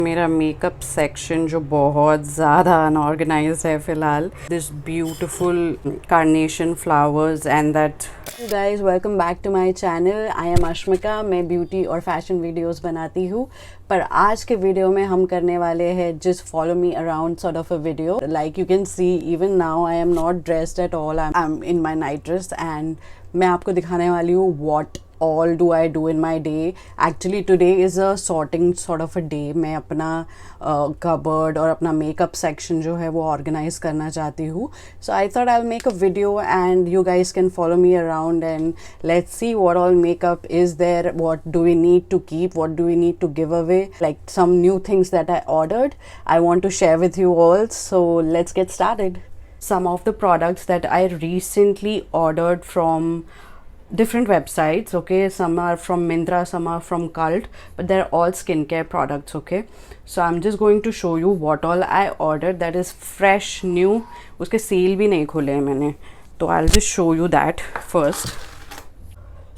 मेरा makeup section जो बहुत ज़्यादा अनऑर्गेनाइज्ड है फ़िलहाल. This beautiful carnation flowers and that. Guys welcome back to my channel. I am Ashmika. मैं ब्यूटी और फैशन वीडियोज़ बनाती हूँ, पर आज के वीडियो में हम करने वाले हैं just follow me around sort of a video. Like you can see even now I am not dressed at all. I am in my night dress and मैं आपको दिखाने वाली हूँ what all do I do in my day. Actually today is a sorting sort of a day. मैं अपना cupboard और अपना makeup section जो है वो organize करना चाहती हूँ. So I thought I'll make a video and you guys can follow me around and let's see what all makeup is there, what do we need to keep, what do we need to give away, like some new things that I ordered. I want to share with you all. So let's get started. Some of the products that I recently ordered from different websites, okay, some are from Myntra, some are from Cult, but they're all skincare products, okay. So I'm just going to show you what all I ordered that is fresh new. उसके cell भी नहीं खुले हैं मैंने, तो I'll just show you that first.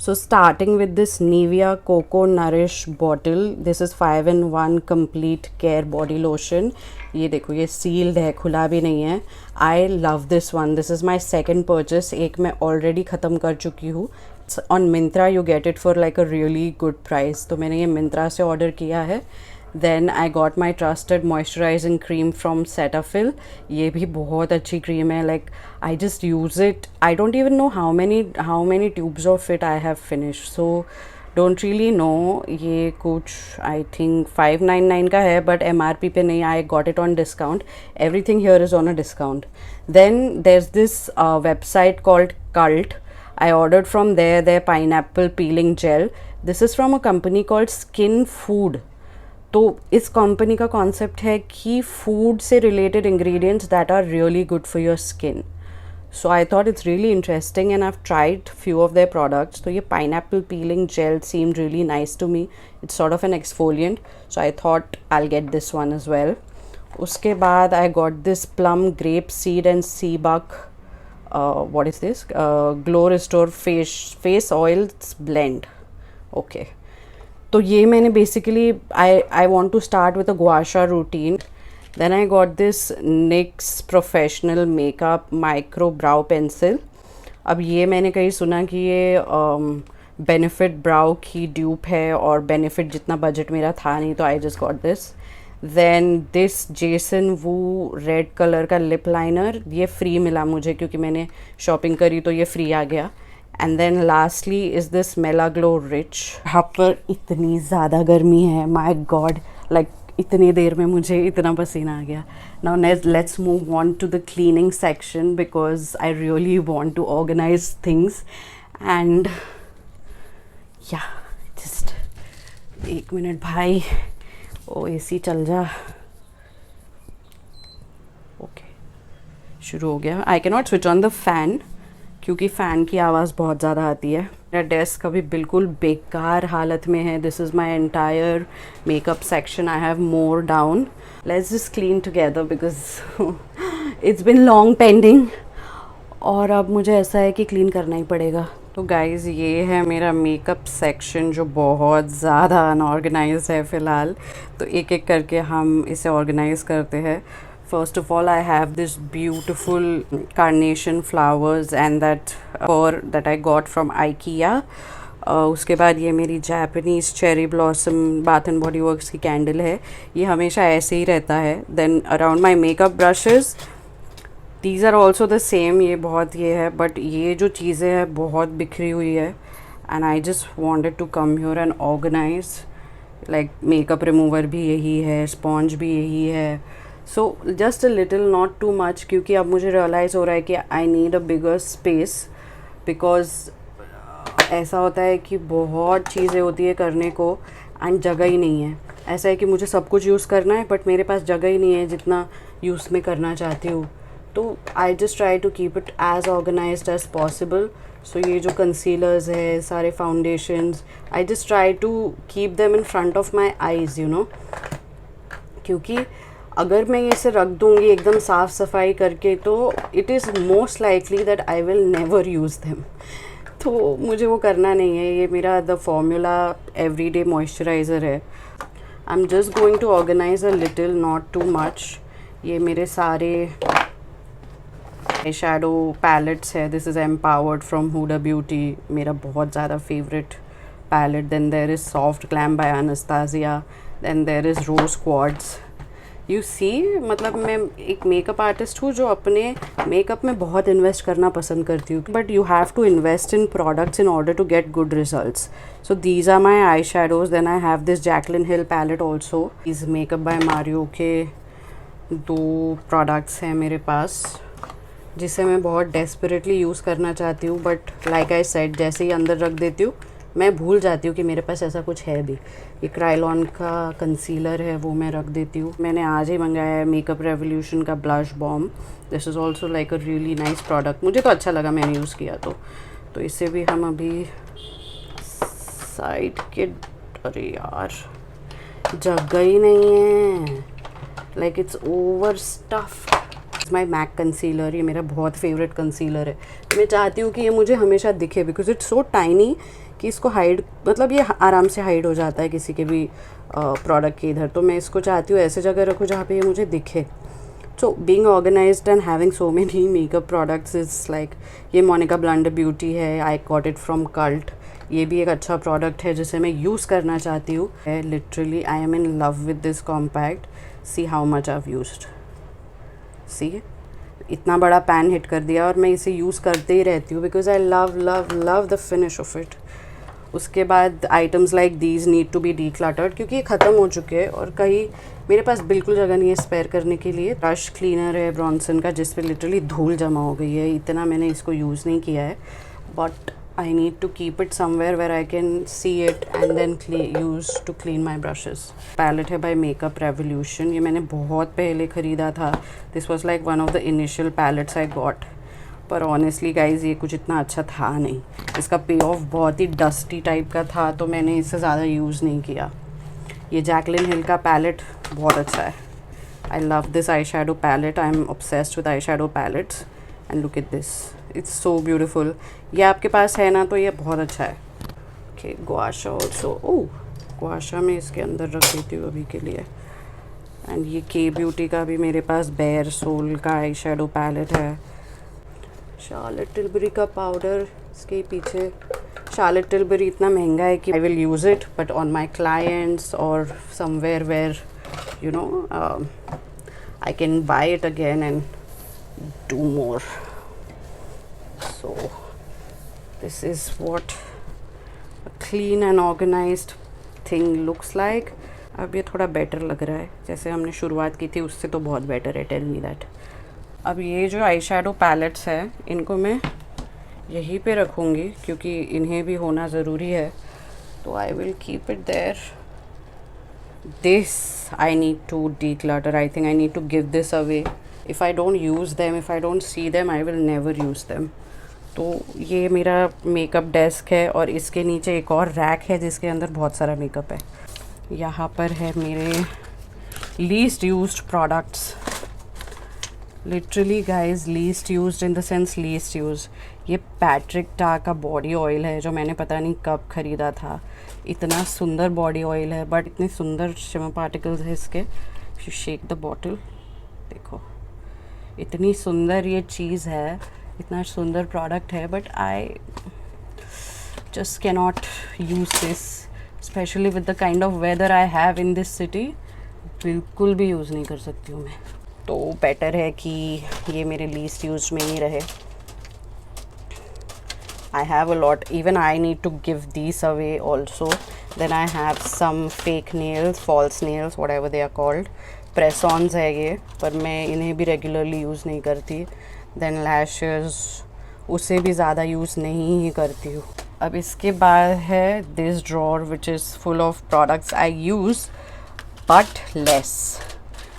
So starting with this Nivea Coco Nourish bottle, this is 5-in-1 complete care body lotion. ये देखो, ये सील्ड है, खुला भी नहीं है. I love this one. This is my second purchase. एक मैं already ख़त्म कर चुकी हूँ. On Myntra you get it for like a really good price. तो मैंने ये Myntra से order किया है. Then I got my trusted moisturizing cream from Cetaphil. ये भी बहुत अच्छी cream है. Like I just use it. I don't even know how many tubes of it I have finished. So don't really know. ये कुछ I think 599 का है, but MRP पे नहीं. I got it on discount. Everything here is on a discount. Then there's this website called Cult. I ordered from there their pineapple peeling gel. This is from a company called Skin Food. तो इस company का concept है कि food से related ingredients that are really good for your skin. So I thought it's really interesting and I have tried few of their products. तो ये pineapple peeling gel seem really nice to me. It's sort of an exfoliant, so I thought I will get this one as well. उसके बाद I got this plum grape seed and sea buck, what is this, glow restore face oils blend. Okay, तो ये मैंने basically I want to start with a gua sha routine. Then I got this NYX professional makeup micro brow pencil. अब ये मैंने कहीं सुना कि ये बेनिफिट ब्राउ की ड्यूप है और बेनिफिट जितना बजट मेरा था नहीं, तो I just got this. Then this Jason Wu red colour का लिप लाइनर. ये फ्री मिला मुझे क्योंकि मैंने शॉपिंग करी तो ये फ्री आ गया. And then lastly is this Mela glow rich. यहाँ पर इतनी ज़्यादा गर्मी है, माय गॉड, लाइक इतनी देर में मुझे इतना पसीना आ गया. Now let's move on to the cleaning section because I really want to organise things. And yeah just एक मिनट भाई, ओ AC चल जा. ओके, शुरू हो गया. I can not switch on the fan क्योंकि फ़ैन की आवाज़ बहुत ज़्यादा आती है. मेरा डेस्क अभी बिल्कुल बेकार हालत में है. This is my entire makeup section. I have more down. Let's just clean together because it's been long pending और अब मुझे ऐसा है कि क्लीन करना ही पड़ेगा. तो गाइज़ ये है मेरा मेकअप सेक्शन जो बहुत ज़्यादा अनऑर्गेनाइज्ड है फ़िलहाल. तो एक एक करके हम इसे ऑर्गेनाइज़ करते हैं. First of all, I have this beautiful carnation flowers and that fur that I got from IKEA. उसके बाद ये मेरी Japanese cherry blossom Bath and Body Works की कैंडल है. ये हमेशा ऐसे ही रहता है. Then around my makeup brushes, these are also the same. ये बहुत ये है, but ये जो चीज़ें हैं बहुत बिखरी हुई है. And I just wanted to come here and organize. Like makeup remover भी यही है, sponge भी यही है. So just a little, not too much, क्योंकि अब मुझे रियलाइज़ हो रहा है कि I need a bigger space because ऐसा होता है कि बहुत चीज़ें होती है करने को एंड जगह ही नहीं है. ऐसा है कि मुझे सब कुछ यूज़ करना है बट मेरे पास जगह ही नहीं है जितना यूज़ में करना चाहती हूँ. तो I just try to keep it as organised as possible. So ये जो कंसीलर्स है, सारे foundations, I just try to keep them in front of my eyes, you know, क्योंकि अगर मैं इसे रख दूँगी एकदम साफ़ सफाई करके तो it is most likely that I will never use them. तो मुझे वो करना नहीं है. ये मेरा द फॉर्मूला एवरीडे मॉइस्चराइज़र है. I am just going to organise a little, not too much. ये मेरे सारे आई शैडो पैलेट्स है। This is empowered from Huda beauty, मेरा बहुत ज़्यादा favourite palette. Then there is soft glam by Anastasia, then there is rose quartz. You see, मतलब मैं एक मेकअप आर्टिस्ट हूँ जो अपने मेकअप में बहुत इन्वेस्ट करना पसंद करती हूँ, but you have to invest in products in order to get good results. So these are my eye shadows. Then I have this Jaclyn Hill palette also. इस मेकअप बाय मारियो के 2 products हैं मेरे पास, जिसे मैं बहुत desperately use करना चाहती हूँ, बट लाइक आई सेड, जैसे ही अंदर रख देती हूँ मैं भूल जाती हूँ कि मेरे पास ऐसा कुछ है भी। ये क्राइलॉन का कंसीलर है, वो मैं रख देती हूँ। मैंने आज ही मंगाया है मेकअप रेवोल्यूशन का blush balm. This is also like a really nice product, मुझे तो अच्छा लगा, मैंने यूज़ किया तो इसे भी हम अभी साइड के, अरे यार जगह ही नहीं है, like it's over stuff. My MAC concealer, ये मेरा बहुत फेवरेट कंसीलर है। मैं चाहती हूँ कि ये मुझे हमेशा दिखे, बिकॉज इट्स सो टाइनी कि इसको हाइड, मतलब ये आराम से हाइड हो जाता है किसी के भी प्रोडक्ट के इधर। तो मैं इसको चाहती हूँ ऐसे जगह रखूँ जहाँ पे ये मुझे दिखे। So being organised and having so many makeup products is like, ये मोनिका ब्लंडर ब्यूटी है, I got it from Cult. ये भी एक अच्छा प्रोडक्ट है जिसे मैं यूज़ करना चाहती हूँ। Literally I am in love with this compact. See how much I have used. See, इतना बड़ा पैन हिट कर दिया और मैं इसे यूज़ करते ही रहती हूँ, because I love love love the finish of it. उसके बाद items like these need to be decluttered, क्योंकि ये ख़त्म हो चुके हैं और कहीं मेरे पास बिल्कुल जगह नहीं है स्पेयर करने के लिए। ब्रश क्लीनर है ब्रॉन्सन का, जिस पे लिटरली धूल जमा हो गई है, इतना मैंने इसको यूज़ नहीं किया है, but I need to keep it somewhere where I can see it and then use to clean my brushes. Palette है बाय मेकअप रेवोल्यूशन, ये मैंने बहुत पहले ख़रीदा था। This was like one of the initial palettes I got, पर honestly guys ये कुछ इतना अच्छा था नहीं। इसका पे ऑफ बहुत ही डस्टी टाइप का था, तो मैंने इसे ज़्यादा यूज़ नहीं किया। ये जैकलिन हिल का पैलेट बहुत अच्छा है। I love this eye shadow palette, I am obsessed with eye shadow palettes and look at this, it's so beautiful. ये आपके पास है ना, तो ये बहुत अच्छा है। ओके, गुआशा ऑल्सो, ओह गुआशा में इसके अंदर रख देती हूँ अभी के लिए। एंड ये के ब्यूटी का भी मेरे पास बेयर सोल का आई शेडो पैलेट है। शार्लेट टिलबरी का पाउडर, इसके पीछे शार्लेट टिलबरी इतना महंगा है कि I will use it, but on my clients और somewhere where you know I can buy it again and do more. So this is what a clean and organised thing looks like. अब ये थोड़ा better लग रहा है, जैसे हमने शुरुआत की थी उससे तो बहुत बेटर है, टेल मी दैट। अब ये जो आई शेडो पैलेट्स है, इनको मैं यहीं पे रखूँगी क्योंकि इन्हें भी होना ज़रूरी है, तो I will keep it there. This I need to declutter, I think I need to give this away. If I don't use them, if I don't see them, I will never use them. तो ये मेरा makeup desk है और इसके नीचे एक और rack है जिसके अंदर बहुत सारा मेकअप है। यहाँ पर है मेरे least used products, literally guys least used in the sense least use. ये पैट्रिक टा का बॉडी ऑयल है जो मैंने पता नहीं कब ख़रीदा था। इतना सुंदर बॉडी ऑयल है, बट इतने सुंदर शिमर पार्टिकल्स है इसके। यू शेक द बॉटल, देखो इतनी सुंदर ये चीज़ है, इतना सुंदर प्रोडक्ट है, but I just cannot use this, specially with the kind of whether I have in this city. बिल्कुल भी यूज़ नहीं कर सकती हूँ मैं, तो बेटर है कि ये मेरे लीस्ट यूज में ही रहे। I have a lot, even I need to give these away also. Then I have some fake nails, false nails, whatever they are called. Press ons है ये, पर मैं इन्हें भी रेगुलरली यूज़ नहीं करती। देन लैशेस, उसे भी ज़्यादा यूज़ नहीं ही करती हूँ। अब इसके बाद है this drawer which is full of products I use but less.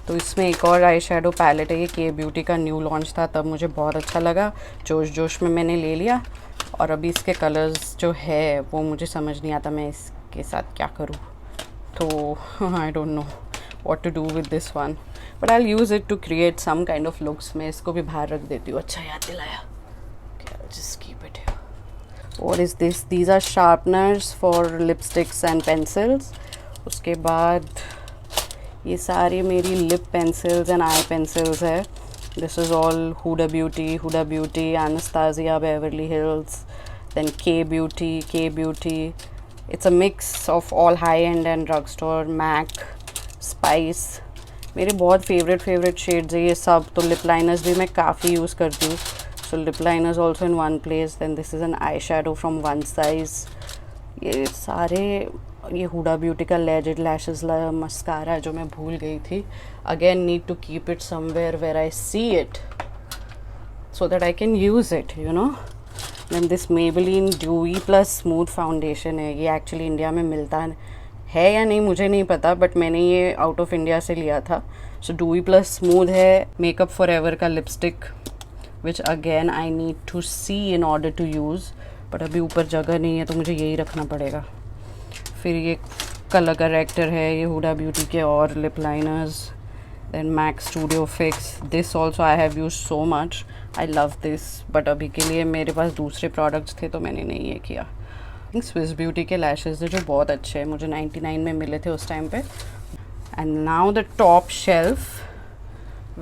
तो इसमें एक और आई शेडो पैलेट है, ये के ब्यूटी का न्यू लॉन्च था, तब मुझे बहुत अच्छा लगा, जोश जोश में मैंने ले लिया। और अभी इसके कलर्स जो है वो मुझे समझ नहीं आता मैं इसके साथ क्या करूँ, तो I don't know what to do with this one, but I will use it to create some kind of looks. मैं इसको भी बाहर रख देती हूँ। अच्छा याद दिलाया, just keep it here. What is this? These are sharpeners for lipsticks and pencils. उसके बाद ये सारी मेरी lip pencils and eye pencils है. This is all Huda Beauty, Anastasia, Beverly Hills, then K Beauty. It's a mix of all high-end and drugstore. MAC, Spice. मेरे बहुत favourite shades है ये सब. तो लिप लाइनर्स भी मैं काफ़ी यूज़ करती हूँ. So lip liners also in one place. Then this is an eye shadow from one size. ये सारे ये Huda Beauty का लेजेड लैशेस मस्कारा जो मैं भूल गई थी. Again need to keep it somewhere where I see it so that I can use it, you know. Then this Maybelline Dewy Plus Smooth Foundation है. ये एक्चुअली इंडिया में मिलता है या नहीं मुझे नहीं पता, बट मैंने ये आउट ऑफ इंडिया से लिया था. सो Dewy Plus Smooth है मेकअप फॉरएवर का lipstick, which again I need to see in order to use. But अभी ऊपर जगह नहीं है तो मुझे यही रखना पड़ेगा. फिर ये कलर करेक्टर है, ये Huda Beauty के और lip liners. Then MAC Studio Fix. This also I have used so much. I love this. But अभी के लिए मेरे पास दूसरे products थे तो मैंने नहीं ये किया. Swiss Beauty के lashes है जो बहुत अच्छे हैं, मुझे 99 में मिले थे उस टाइम पे. And now the top shelf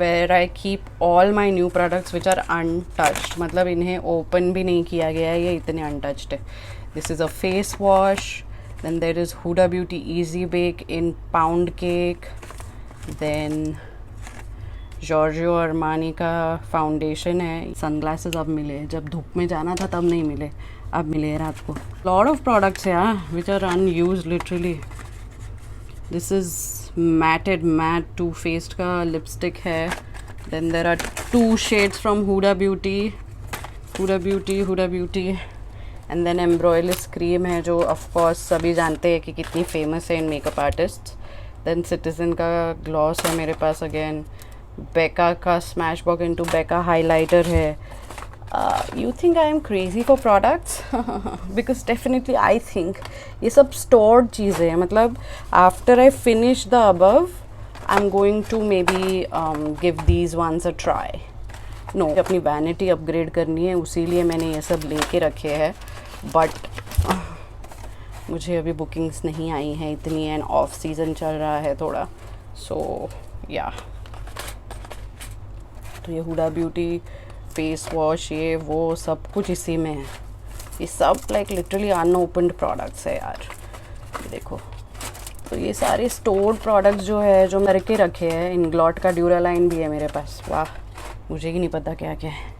where I keep all my new products which are untouched. मतलब इन्हें open भी नहीं किया गया है, ये इतने untouched है. This is a face wash. Then there is Huda Beauty Easy Bake in Pound Cake. Then Giorgio Armani का फाउंडेशन है. सनग्लासेस अब मिले, जब धूप में जाना था तब नहीं मिले, अब मिले रात को. लॉट ऑफ प्रोडक्ट्स है which are unused literally. This is matte Too Faced का लिपस्टिक है. Then there are 2 shades from Huda Beauty. And then Embryolisse cream है जो ऑफकोर्स सभी जानते हैं कि कितनी फेमस है in makeup artist. Then Citizen का ग्लॉस है मेरे पास. अगेन बेका का Smashbox into Becca highlighter है. You think I am crazy for products because definitely I think ये सब स्टोर्ड चीज़ें हैं. मतलब after I finish the above I am going to maybe give these ones a try. No, अपनी vanity upgrade करनी है, उसी लिए मैंने ये सब लेके रखे हैं. बट मुझे अभी बुकिंग्स नहीं आई हैं इतनी, एंड ऑफ सीज़न चल रहा है थोड़ा. सो या तो ये Huda Beauty फेस वॉश ये वो सब कुछ इसी में है. ये सब लाइक लिटरली अनओपन्ड प्रोडक्ट्स है यार. ये देखो, तो ये सारे स्टोर्ड प्रोडक्ट्स जो है जो करके रखे हैं. इंग्लॉट का ड्यूरालाइन भी है मेरे पास. वाह, मुझे ही नहीं पता क्या क्या है.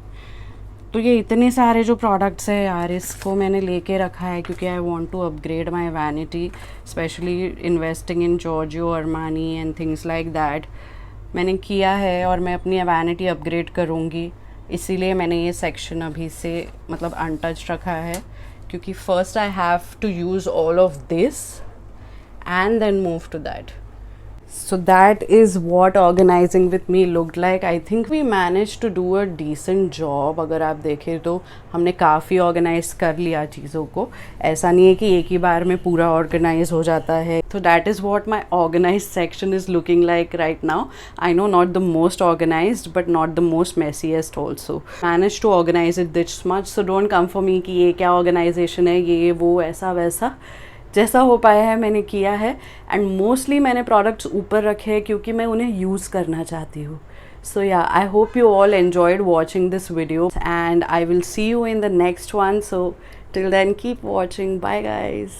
तो ये इतने सारे जो प्रोडक्ट्स है यार, इसको मैंने लेके रखा है क्योंकि I want to upgrade my vanity, specially investing in Giorgio Armani and things like that. मैंने किया है और मैं अपनी वैनिटी अपग्रेड करूँगी, इसीलिए मैंने ये सेक्शन अभी से मतलब अनटच रखा है. क्योंकि first I have to use all of this and then move to that. So that is what organizing with me looked like. I think we managed to do a decent job. अगर आप देखें तो हमने काफ़ी organise कर लिया चीज़ों को. ऐसा नहीं है कि एक ही बार में पूरा ऑर्गेनाइज हो जाता है. तो that is what my organized section is looking like right now. I know not the most organized but not the most messiest also. Managed to organize it this much. So don't come for me कि ये क्या organisation है, ये वो ऐसा वैसा. जैसा हो पाया है मैंने किया है. एंड मोस्टली मैंने प्रोडक्ट्स ऊपर रखे हैं क्योंकि मैं उन्हें यूज़ करना चाहती हूँ. So yeah, I hope you all enjoyed watching this video and I will see you in the next one. So till then keep watching. Bye guys.